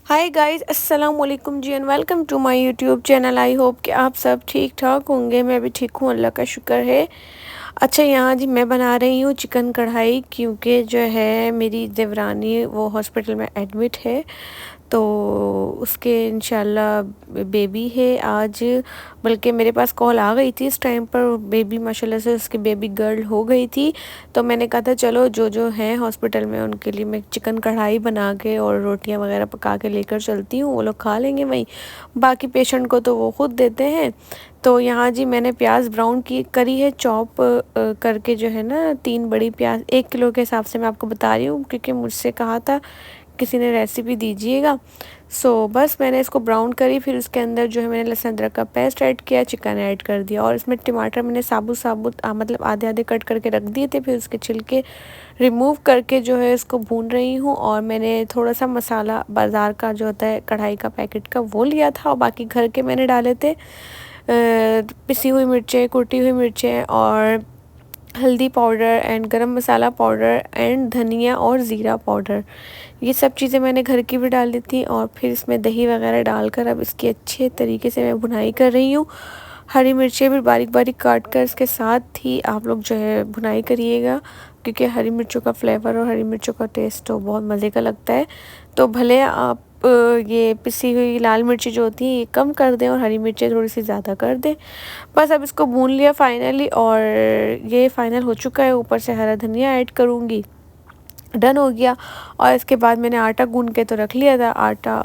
हाय guys, अस्सलाम वालेकुम जी and welcome to my YouTube channel. I hope कि आप सब ठीक ठाक होंगे। मैं भी ठीक हूँ, अल्लाह का शुक्र है। अच्छा, यहाँ जी मैं बना रही हूँ चिकन कढ़ाई, क्योंकि जो है मेरी देवरानी वो हॉस्पिटल में एडमिट है, तो उसके इंशाल्लाह बेबी है आज। बल्कि मेरे पास कॉल आ गई थी इस टाइम पर, बेबी माशाल्लाह से उसकी बेबी गर्ल हो गई थी। तो मैंने कहा था चलो जो जो हैं हॉस्पिटल में उनके लिए मैं चिकन कढ़ाई बना के और रोटियां वगैरह पका के लेकर चलती हूँ, वो लोग खा लेंगे वहीं, बाकी पेशेंट को तो वो खुद देते हैं। तो यहाँ जी मैंने प्याज ब्राउन की करी है, चॉप करके जो है ना, 3 बड़ी प्याज 1 किलो के हिसाब से मैं आपको बता रही हूँ, क्योंकि मुझसे कहा था किसी ने रेसिपी दीजिएगा। बस मैंने इसको ब्राउन करी, फिर उसके अंदर जो है मैंने लहसुन अदरक का पेस्ट ऐड किया, चिकन ऐड कर दिया, और इसमें टमाटर मैंने साबुत साबुत मतलब आधे आधे कट करके रख दिए थे। फिर उसके छिलके रिमूव करके जो है इसको भून रही हूँ। और मैंने थोड़ा सा मसाला बाज़ार का जो होता है कढ़ाई का पैकेट का वो लिया था, और बाकी घर के मैंने डाले थे पिसी हुई मिर्चें, कुटी हुई मिर्चें, और हल्दी पाउडर एंड गरम मसाला पाउडर एंड धनिया और ज़ीरा पाउडर। ये सब चीज़ें मैंने घर की भी डाल दी थी। और फिर इसमें दही वगैरह डालकर अब इसकी अच्छे तरीके से मैं भुनाई कर रही हूँ। हरी मिर्चें भी बारीक बारीक काट कर इसके साथ ही आप लोग जो है भुनाई करिएगा, क्योंकि हरी मिर्चों का फ्लेवर और हरी मिर्चों का टेस्ट तो बहुत मज़े का लगता है। तो भले आप ये पिसी हुई लाल मिर्ची जो होती हैं ये कम कर दें और हरी मिर्चें थोड़ी सी ज़्यादा कर दें। बस अब इसको भून लिया फाइनली, और ये फाइनल हो चुका है। ऊपर से हरा धनिया ऐड करूँगी, डन हो गया। और इसके बाद मैंने आटा गूंद के तो रख लिया था आटा।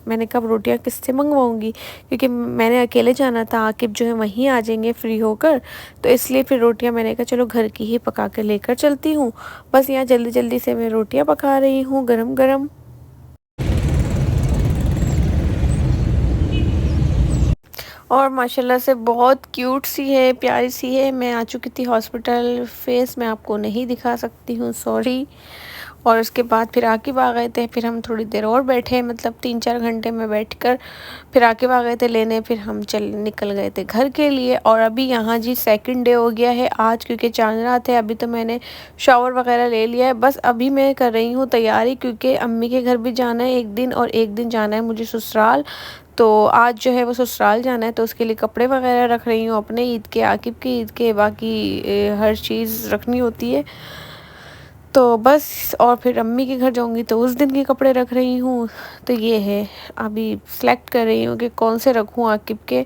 मैंने कब रोटियां किससे मंगवाऊंगी, क्योंकि मैंने अकेले जाना था, आकिब जो है वहीं आ जाएंगे फ्री होकर, तो इसलिए फिर रोटियां मैंने कहा चलो घर की ही पका के लेकर चलती हूँ। बस यहाँ जल्दी जल्दी से मैं रोटियां पका रही हूँ गरम गरम। और माशाल्लाह से बहुत क्यूट सी है, प्यारी सी है। मैं आ चुकी थी हॉस्पिटल, फेस मैं आपको नहीं दिखा सकती हूँ, सॉरी। और उसके बाद फिर आकिब आ गए थे, फिर हम थोड़ी देर और बैठे, मतलब 3-4 घंटे में बैठकर फिर आकिब आ गए थे लेने, फिर हम निकल गए थे घर के लिए। और अभी यहाँ जी सेकंड डे हो गया है आज, क्योंकि चांद रात है। अभी तो मैंने शावर वगैरह ले लिया है, बस अभी मैं कर रही हूँ तैयारी, क्योंकि अम्मी के घर भी जाना है एक दिन, और एक दिन जाना है मुझे ससुराल। तो आज जो है वो ससुराल जाना है, तो उसके लिए कपड़े वगैरह रख रही हूँ अपने ईद के, आकिब की ईद के, बाकी हर चीज़ रखनी होती है। तो बस, और फिर अम्मी के घर जाऊंगी तो उस दिन के कपड़े रख रही हूँ। तो ये है, अभी सेलेक्ट कर रही हूँ कि कौन से रखूँ आकिब के।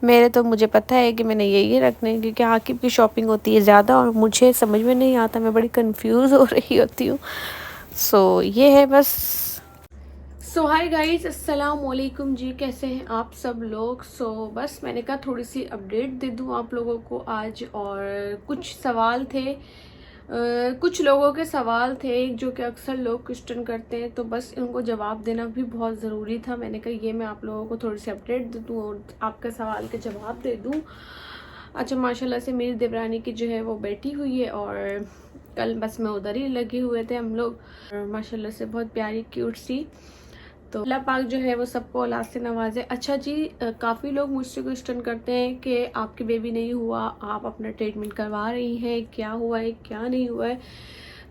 मेरे तो मुझे पता है कि मैंने ये रखने हैं, क्योंकि आकिब की शॉपिंग होती है ज़्यादा और मुझे समझ में नहीं आता, मैं बड़ी कंफ्यूज हो रही होती हूँ। ये है बस। हाय गाइस, अस्सलाम वालेकुम जी, कैसे हैं आप सब लोग। बस मैंने कहा थोड़ी सी अपडेट दे दूं आप लोगों को आज। और कुछ सवाल थे, कुछ लोगों के सवाल थे जो कि अक्सर लोग क्वेश्चन करते हैं, तो बस उनको जवाब देना भी बहुत ज़रूरी था। मैंने कहा ये मैं आप लोगों को थोड़ी सी अपडेट दे दूँ और आपका सवाल के जवाब दे दूँ। अच्छा, माशाल्लाह से मेरी देवरानी की जो है वो बेटी हुई है, और कल बस में उधर ही लगे हुए थे हम लोग। माशाल्लाह से बहुत प्यारी क्यूट सी। तो अल्लाह पाक जो है वो सबको औलाद से नवाजे। अच्छा जी, काफ़ी लोग मुझसे क्वेश्चन करते हैं कि आपकी बेबी नहीं हुआ, आप अपना ट्रीटमेंट करवा रही हैं, क्या हुआ है क्या नहीं हुआ है।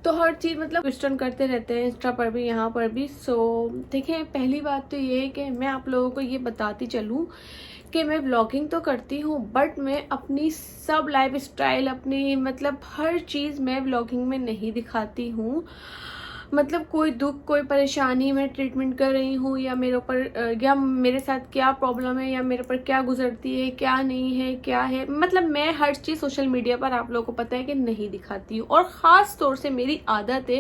तो हर चीज़ मतलब क्वेश्चन करते रहते हैं, इंस्टा पर भी यहाँ पर भी। देखें, पहली बात तो ये है कि मैं आप लोगों को ये बताती चलूँ कि मैं ब्लॉगिंग तो करती हूँ, बट मैं अपनी सब लाइफ स्टाइल, अपनी मतलब हर चीज़ मैं ब्लॉगिंग में नहीं दिखाती हूँ। मतलब कोई दुख, कोई परेशानी मैं ट्रीटमेंट कर रही हूँ, या मेरे ऊपर या मेरे साथ क्या प्रॉब्लम है, या मेरे ऊपर क्या गुजरती है, क्या नहीं है, क्या है, मतलब मैं हर चीज़ सोशल मीडिया पर आप लोगों को पता है कि नहीं दिखाती हूँ। और ख़ास तौर से मेरी आदत है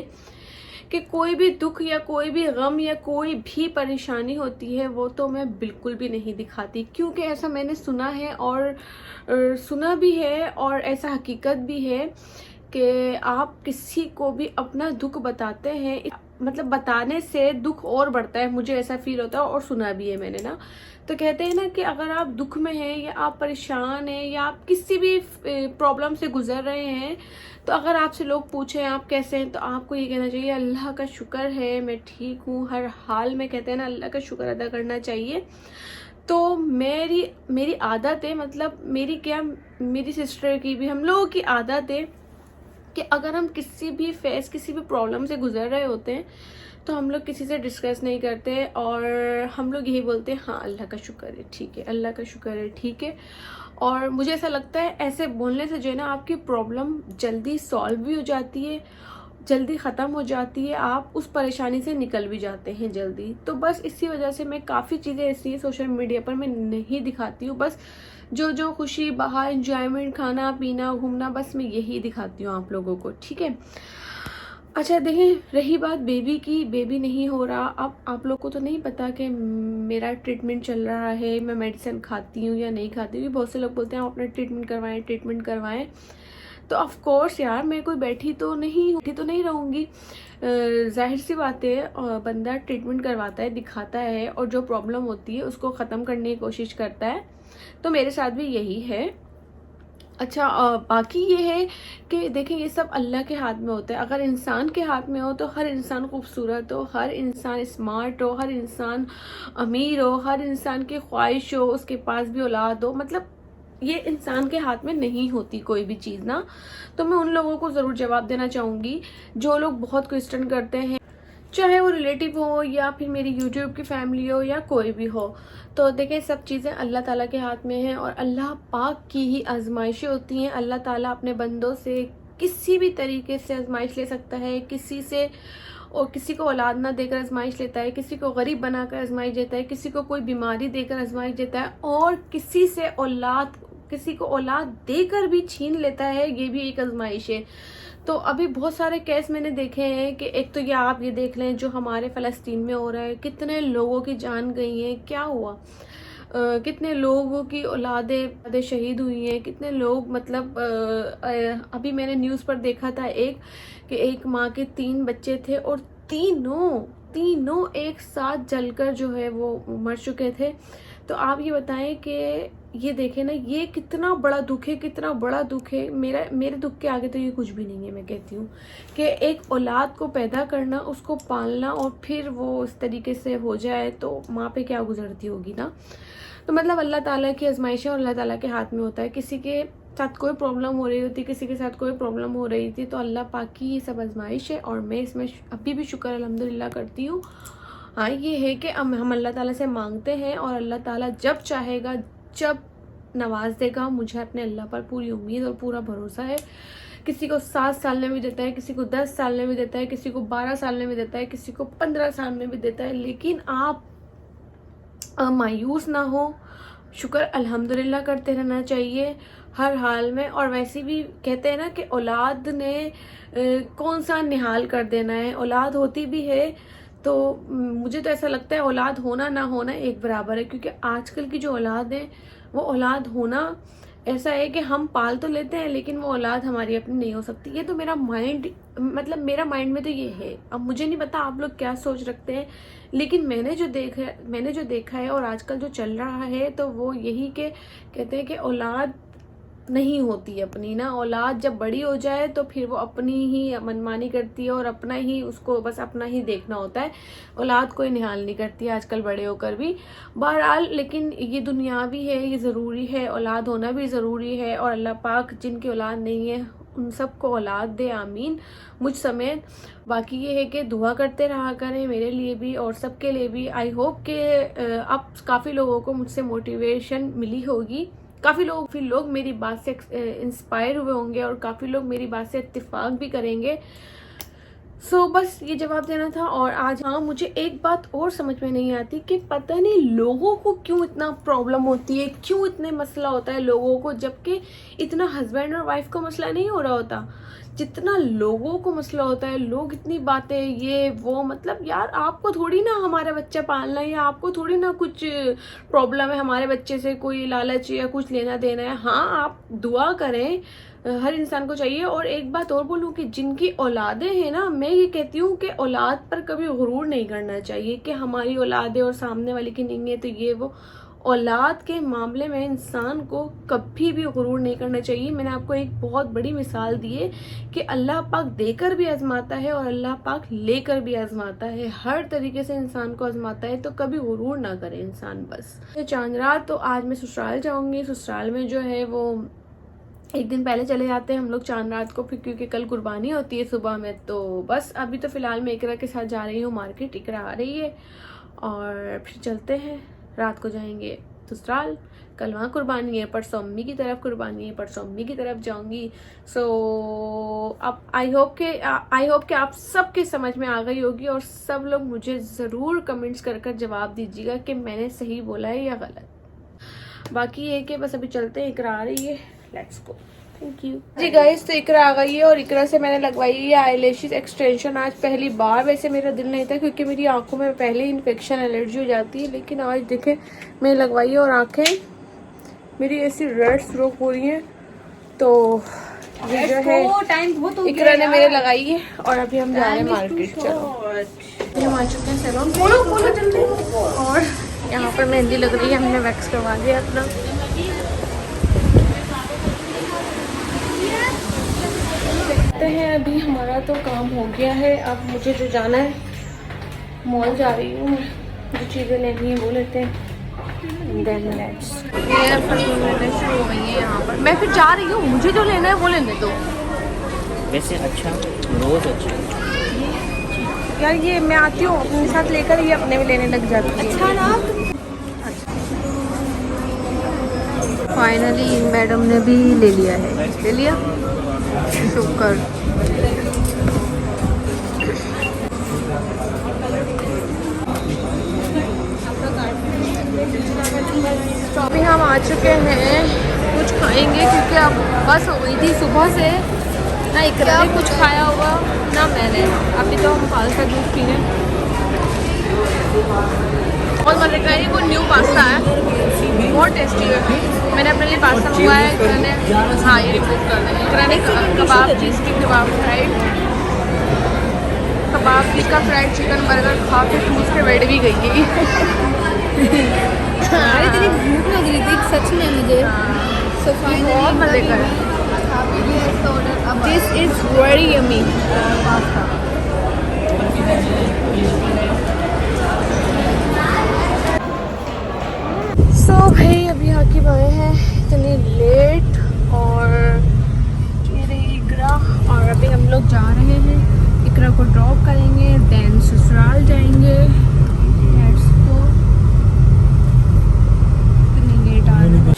कि कोई भी दुख या कोई भी गम या कोई भी परेशानी होती है वो तो मैं बिल्कुल भी नहीं दिखाती, क्योंकि ऐसा मैंने सुना है, और सुना भी है, और ऐसा हकीकत भी है कि आप किसी को भी अपना दुख बताते हैं, मतलब बताने से दुख और बढ़ता है, मुझे ऐसा फील होता है, और सुना भी है मैंने ना। तो कहते हैं ना कि अगर आप दुख में हैं, या आप परेशान हैं, या आप किसी भी प्रॉब्लम से गुजर रहे हैं, तो अगर आपसे लोग पूछें आप कैसे हैं, तो आपको ये कहना चाहिए अल्लाह का शुक्र है मैं ठीक हूँ। हर हाल में कहते हैं ना, अल्लाह का शुक्र अदा करना चाहिए। तो मेरी मेरी आदत है, मतलब मेरी क्या, मेरी सिस्टर की भी, हम लोगों की आदत है कि अगर हम किसी भी प्रॉब्लम से गुजर रहे होते हैं, तो हम लोग किसी से डिस्कस नहीं करते और हम लोग यही बोलते हैं हाँ अल्लाह का शुक्र है ठीक है, अल्लाह का शुक्र है ठीक है। और मुझे ऐसा लगता है ऐसे बोलने से जो है ना आपकी प्रॉब्लम जल्दी सॉल्व भी हो जाती है, जल्दी ख़त्म हो जाती है, आप उस परेशानी से निकल भी जाते हैं जल्दी। तो बस इसी वजह से मैं काफ़ी चीज़ें ऐसी सोशल मीडिया पर मैं नहीं दिखाती हूँ। बस जो जो खुशी, बाहर इंजॉयमेंट, खाना पीना, घूमना, बस मैं यही दिखाती हूँ आप लोगों को, ठीक है। अच्छा देखें, रही बात बेबी की, बेबी नहीं हो रहा। अब आप लोग को तो नहीं पता कि मेरा ट्रीटमेंट चल रहा है, मैं मेडिसिन खाती हूँ या नहीं खाती हूँ। बहुत से लोग बोलते हैं आप अपना ट्रीटमेंट करवाएं। तो ऑफ कोर्स यार, मैं कोई बैठी तो नहीं रहूँगी। जाहिर सी बात है, बंदा ट्रीटमेंट करवाता है, दिखाता है और जो प्रॉब्लम होती है उसको ख़त्म करने की कोशिश करता है। तो मेरे साथ भी यही है। अच्छा, बाकी ये है कि देखें ये सब अल्लाह के हाथ में होता है। अगर इंसान के हाथ में हो तो हर इंसान खूबसूरत हो, हर इंसान स्मार्ट हो, हर इंसान अमीर हो, हर इंसान की ख्वाहिश हो, उसके पास भी औलाद हो। मतलब ये इंसान के हाथ में नहीं होती कोई भी चीज़ ना। तो मैं उन लोगों को ज़रूर जवाब देना चाहूँगी जो लोग बहुत क्वेश्चन करते हैं, चाहे वो रिलेटिव हो या फिर मेरी यूट्यूब की फैमिली हो या कोई भी हो। तो देखें, सब चीज़ें अल्लाह ताला के हाथ में हैं और अल्लाह पाक की ही आजमाइशें होती हैं। अल्लाह ताला अपने बंदों से किसी भी तरीके से आजमाइश ले सकता है, किसी से, और किसी को औलाद ना देकर आजमाइश लेता है, किसी को गरीब बनाकर आजमाइश देता है, किसी को कोई बीमारी देकर आजमाइश देता है, और किसी को औलाद देकर भी छीन लेता है। ये भी एक आजमाइश है। तो अभी बहुत सारे केस मैंने देखे हैं कि एक तो ये आप ये देख लें जो हमारे फ़लस्तीन में हो रहा है, कितने लोगों की जान गई है, क्या हुआ, कितने लोगों की औलादें शहीद हुई हैं, कितने लोग, मतलब अभी मैंने न्यूज़ पर देखा था कि एक माँ के 3 बच्चे थे और तीनों एक साथ जलकर जो है वो मर चुके थे। तो आप ये बताएं कि ये देखें ना, ये कितना बड़ा दुख है, कितना बड़ा दुख है। मेरे दुख के आगे तो ये कुछ भी नहीं है। मैं कहती हूँ कि एक औलाद को पैदा करना, उसको पालना और फिर वो इस तरीके से हो जाए तो माँ पे क्या गुजरती होगी ना। तो मतलब अल्लाह ताला की आजमाइशें और अल्लाह ताला के हाथ में होता है। किसी के साथ कोई प्रॉब्लम हो रही होती, किसी के साथ कोई प्रॉब्लम हो रही थी, तो अल्लाह पाक की ये सब आजमाइश है और मैं इसमें अभी भी शुक्र अल्हम्दुलिल्लाह करती हूँ। हाँ, ये है कि हम अल्लाह ताला से मांगते हैं और अल्लाह ताला जब चाहेगा जब नवाज देगा। मुझे अपने अल्लाह पर पूरी उम्मीद और पूरा भरोसा है। किसी को 7 साल में भी देता है, किसी को 10 साल में भी देता है, किसी को 12 साल में भी देता है, किसी को 15 साल में भी देता है। लेकिन आप मायूस ना हो, शुक्र अल्हम्दुलिल्लाह करते रहना चाहिए हर हाल में। और वैसे भी कहते हैं ना कि औलाद ने कौन सा निहाल कर देना है। औलाद होती भी है तो मुझे तो ऐसा लगता है औलाद होना ना होना एक बराबर है, क्योंकि आजकल की जो औलाद है वो औलाद होना ऐसा है कि हम पाल तो लेते हैं लेकिन वो औलाद हमारी अपनी नहीं हो सकती। ये तो मेरा माइंड में तो ये है। अब मुझे नहीं पता आप लोग क्या सोच रखते हैं, लेकिन मैंने जो देखा है और आजकल जो चल रहा है तो वो यही के कहते हैं कि औलाद नहीं होती अपनी ना। औलाद जब बड़ी हो जाए तो फिर वो अपनी ही मनमानी करती है और अपना ही, उसको बस अपना ही देखना होता है। औलाद कोई निहाल नहीं करती आजकल बड़े होकर भी। बहरहाल, लेकिन ये दुनियावी है, ये ज़रूरी है, औलाद होना भी ज़रूरी है। और अल्लाह पाक जिनकी औलाद नहीं है उन सबको औलाद दे, आमीन, मुझ समेत। बाकी ये है कि दुआ करते रहा करें मेरे लिए भी और सबके लिए भी। आई होप कि अब काफ़ी लोगों को मुझसे मोटिवेशन मिली होगी, काफ़ी लोग मेरी बात से इंस्पायर हुए होंगे और काफ़ी लोग मेरी बात से इत्तेफाक भी करेंगे। बस ये जवाब देना था। और आज हाँ, मुझे एक बात और समझ में नहीं आती कि पता नहीं लोगों को क्यों इतना प्रॉब्लम होती है, क्यों इतने मसला होता है लोगों को, जबकि इतना हस्बैंड और वाइफ को मसला नहीं हो रहा होता जितना लोगों को मसला होता है। लोग इतनी बातें ये वो, मतलब यार आपको थोड़ी ना हमारा बच्चा पालना है या आपको थोड़ी ना कुछ प्रॉब्लम है हमारे बच्चे से, कोई लालच या कुछ लेना देना है। हाँ, आप दुआ करें, हर इंसान को चाहिए। और एक बात और बोलूँ कि जिनकी औलादें हैं ना, मैं ये कहती हूँ कि औलाद पर कभी गुरूर नहीं करना चाहिए कि हमारी औलाद है और सामने वाले की नहीं है तो ये वो। औलाद के मामले में इंसान को कभी भी गुरूर नहीं करना चाहिए। मैंने आपको एक बहुत बड़ी मिसाल दी है कि अल्लाह पाक देकर भी आजमाता है और अल्लाह पाक लेकर भी आजमाता है। हर तरीके से इंसान को आजमाता है, तो कभी गुरूर ना करे इंसान। बस चांद रात तो आज मैं ससुराल जाऊंगी। ससुराल में जो है वो एक दिन पहले चले जाते हैं हम लोग चांद रात को, फिर क्योंकि कल कुर्बानी होती है सुबह में। तो बस अभी तो फ़िलहाल मैं इकरा के साथ जा रही हूँ मार्केट, इकरा आ रही है और फिर चलते हैं। रात को जाएंगे ससुराल, कल वहाँ कुर्बानी है, परसों अम्मी की तरफ कुर्बानी है, परसों अम्मी की तरफ जाऊँगी। सो अब आई होप कि आप सबके समझ में आ गई होगी, और सब लोग मुझे ज़रूर कमेंट्स कर जवाब दीजिएगा कि मैंने सही बोला है या गलत। बाकी ये कि बस अभी चलते हैं, इकरा आ रही है, let's go. Thank you ji guys. तो इकरा आ गई है और इकरा से मैंने लगवाई है आईलैशेस एक्सटेंशन आज पहली बार। वैसे मेरा दिल नहीं था क्योंकि मेरी आंखों में पहले ही इन्फेक्शन एलर्जी हो जाती है, लेकिन आज देखे मैंने लगवाई है और आंखें मेरी ऐसी रेड स्ट्रोक हो रही हैं। तो ये जो है इकरा ने मेरे लगाई है और अभी हम जा रहे हैं मार्केट। चलो हम आ चुके हैं सैलून, बोलो जल्दी। और यहाँ पर मेहंदी लग रही है, हमने वैक्स करवा दिया अपना। देखते हैं, अभी हमारा तो काम हो गया है। अब मुझे जो जाना है, मॉल जा रही हूँ मैं, जो चीज़ें लेनी है वो लेते हैं। ये शुरू हो गई है यहाँ पर, मैं फिर जा रही हूँ, मुझे जो लेना है वो लेने दो। वैसे अच्छा रोज अच्छा यार ये मैं आती हूँ अपने साथ लेकर, ये अपने में लेने लग जाती है। अच्छा ना। फाइनली मैडम ने भी ले लिया है, ले लिया, शुक्र। अभी हम आ चुके हैं, कुछ खाएंगे क्योंकि अब बस हो गई थी सुबह से, ना इकरा ने कुछ खाया होगा ना मैंने। अभी तो हम फालसा जूस पी रहे हैं। बहुत मज़े का है, वो न्यू पास्ता है, बहुत टेस्टी है। मैंने अपने लिए पास्ता मंगवाया है, इकरा ने, हाँ ये रिमूव कर देंगे। इकरा ने कबाब, चीज़ की कबाब फ्राइड कबाब, चीज़ का फ्राइड चिकन बर्गर खा के ठूस के बैठ भी गई है। अरे तेरी भूख लग रही थी सच में मुझे। सो फाइनली बहुत मज़े का है। This is very yummy pasta. So भाई अभी आके आए हैं इतनी लेट, और ये रही इकरा, और अभी हम लोग जा रहे हैं, इकरा को ड्रॉप करेंगे, देन ससुराल जाएंगे। Let's go. इतनी लेट आ रहे हैं।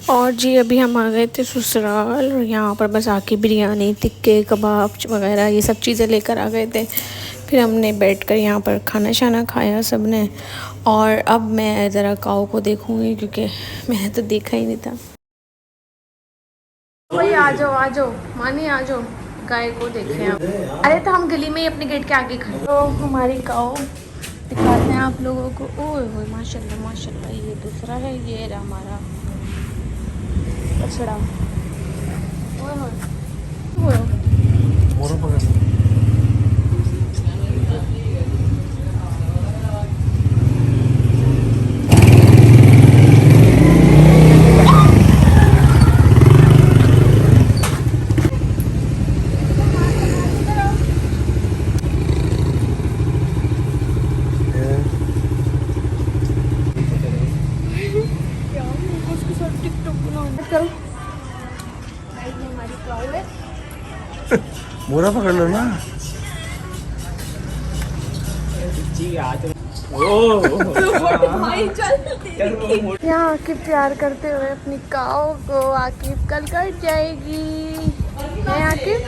और जी अभी हम आ गए थे ससुराल, और यहाँ पर बस आके बिरयानी, टिक्के, कबाब वगैरह ये सब चीज़ें लेकर आ गए थे। फिर हमने बैठकर यहाँ पर खाना शाना खाया सब ने, और अब मैं ज़रा काऊ को देखूँगी क्योंकि मैंने तो देखा ही नहीं था। भाई आ जाओ मानी, आ जाओ, गाय को देखें आप। अरे तो हम गली में ही अपने गेट के आगे खड़े। तो हमारी काऊ दिखाते हैं आप लोगों को। ओए होए माशाल्लाह माशाल्लाह, ये दूसरा है, ये रहा हमारा बछड़ा। ओए होए मोरा पकड़ लो ना। यहाँ आके प्यार करते हुए अपनी काऊ को आकिब कल कर जाएगी। है आकिब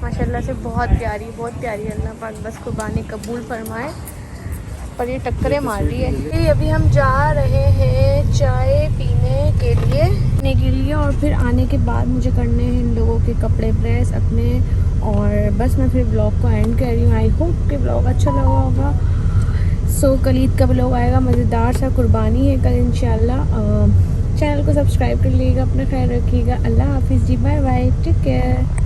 माशाल्लाह से बहुत प्यारी अल्लाह पाक बस कुर्बानी कबूल फरमाए। पर ये टक्करें मार रही है। अभी हम जा रहे हैं चाय पीने के लिए, और फिर आने के बाद मुझे करने हैं इन लोगों के कपड़े प्रेस अपने, और बस मैं फिर ब्लॉग को एंड कर रही हूँ। आई होप कि ब्लॉग अच्छा लगा होगा। सो कल ईद का ब्लॉग आएगा, मज़ेदार सा, कुर्बानी है कल इंशाल्लाह। चैनल को सब्सक्राइब कर लीजिएगा, अपना ख्याल रखिएगा। अल्लाह हाफिज़ जी, बाय बाय, टेक केयर।